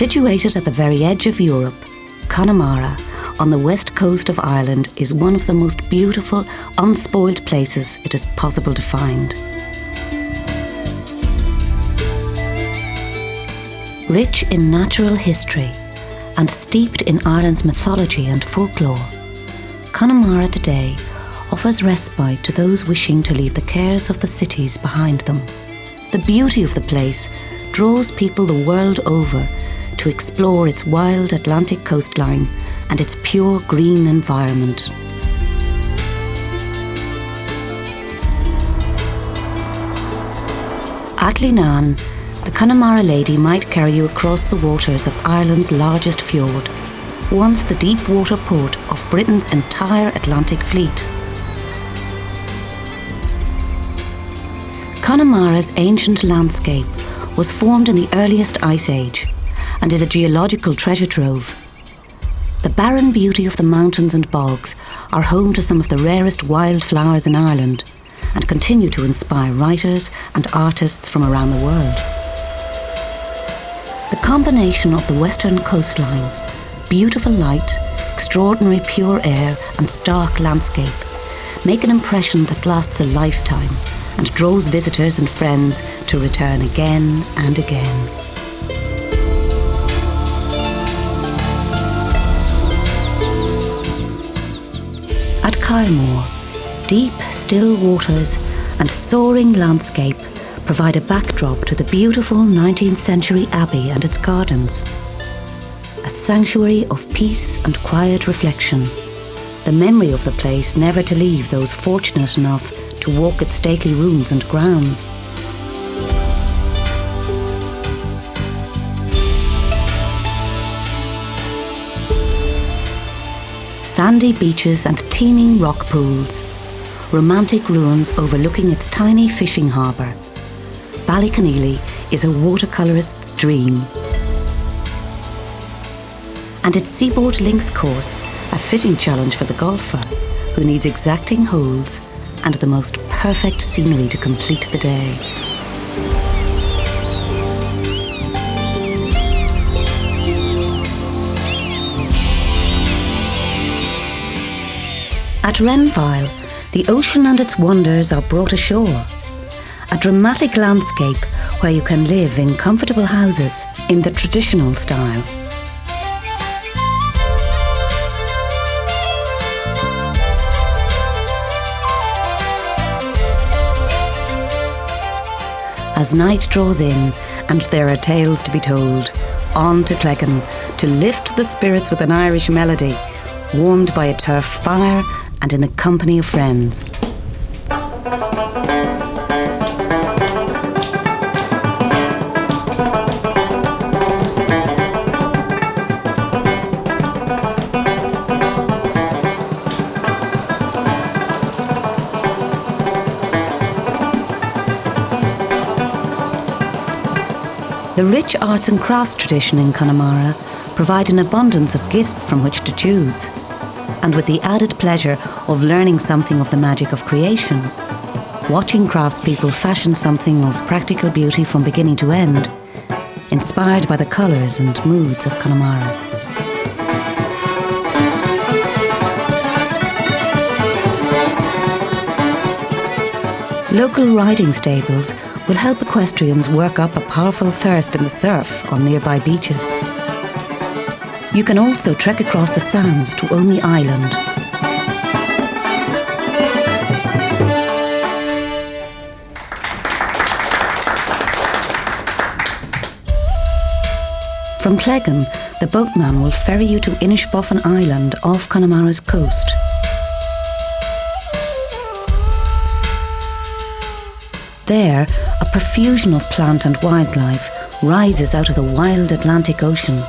Situated at the very edge of Europe, Connemara, on the west coast of Ireland, is one of the most beautiful, unspoiled places it is possible to find. Rich in natural history and steeped in Ireland's mythology and folklore, Connemara today offers respite to those wishing to leave the cares of the cities behind them. The beauty of the place draws people the world over to explore its wild Atlantic coastline and its pure green environment. At Linan, the Connemara lady might carry you across the waters of Ireland's largest fjord, once the deep water port of Britain's entire Atlantic fleet. Connemara's ancient landscape was formed in the earliest ice age and is a geological treasure trove. The barren beauty of the mountains and bogs are home to some of the rarest wildflowers in Ireland and continue to inspire writers and artists from around the world. The combination of the western coastline, beautiful light, extraordinary pure air and stark landscape make an impression that lasts a lifetime and draws visitors and friends to return again and again. At Kylmore, deep, still waters and soaring landscape provide a backdrop to the beautiful 19th century abbey and its gardens. A sanctuary of peace and quiet reflection, the memory of the place never to leave those fortunate enough to walk its stately rooms and grounds. Sandy beaches and teeming rock pools, romantic ruins overlooking its tiny fishing harbour. Ballyconneely is a watercolourist's dream. And its Seaboard Links course, a fitting challenge for the golfer who needs exacting holes and the most perfect scenery to complete the day. At Renville, the ocean and its wonders are brought ashore. A dramatic landscape where you can live in comfortable houses in the traditional style. As night draws in and there are tales to be told, on to Cleggan to lift the spirits with an Irish melody, warmed by a turf fire and in the company of friends. The rich arts and crafts tradition in Connemara provide an abundance of gifts from which to choose, and with the added pleasure of learning something of the magic of creation, watching craftspeople fashion something of practical beauty from beginning to end, inspired by the colours and moods of Connemara. Local riding stables will help equestrians work up a powerful thirst in the surf on nearby beaches. You can also trek across the sands to Omey Island. From Cleggan, the boatman will ferry you to Inishbofin Island off Connemara's coast. There, a profusion of plant and wildlife rises out of the wild Atlantic Ocean.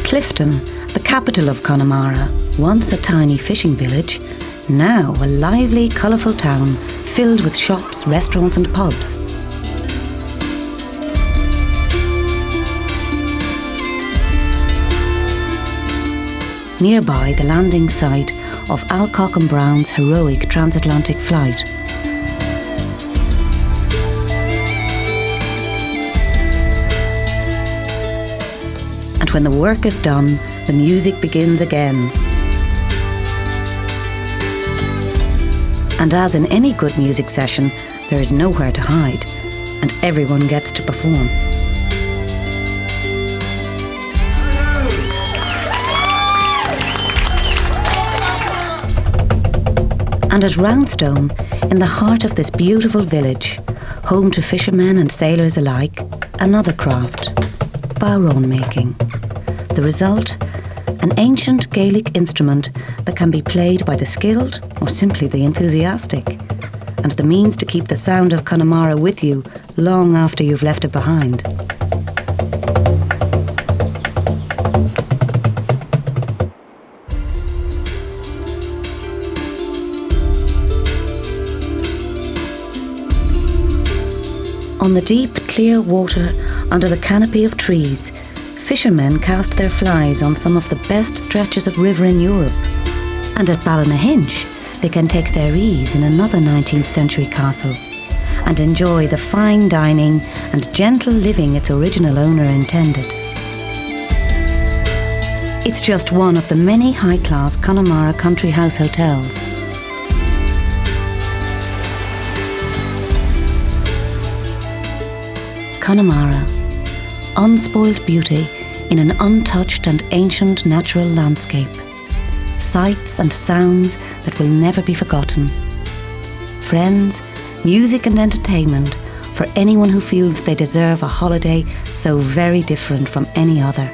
Clifton, the capital of Connemara, once a tiny fishing village, now a lively, colourful town filled with shops, restaurants and pubs. Nearby, the landing site of Alcock and Brown's heroic transatlantic flight, when the work is done, the music begins again. And as in any good music session, there is nowhere to hide, and everyone gets to perform. And at Roundstone, in the heart of this beautiful village, home to fishermen and sailors alike, another craft, bowron making. The result, an ancient Gaelic instrument that can be played by the skilled or simply the enthusiastic, and the means to keep the sound of Connemara with you long after you've left it behind. On the deep, clear water under the canopy of trees, fishermen cast their flies on some of the best stretches of river in Europe. And at Ballynahinch, they can take their ease in another 19th century castle and enjoy the fine dining and gentle living its original owner intended. It's just one of the many high-class Connemara country house hotels. Connemara, unspoiled beauty in an untouched and ancient natural landscape. Sights and sounds that will never be forgotten. Friends, music and entertainment for anyone who feels they deserve a holiday so very different from any other.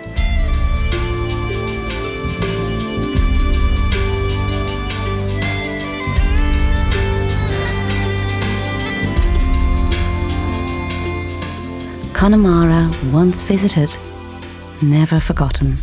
Connemara, once visited, never forgotten.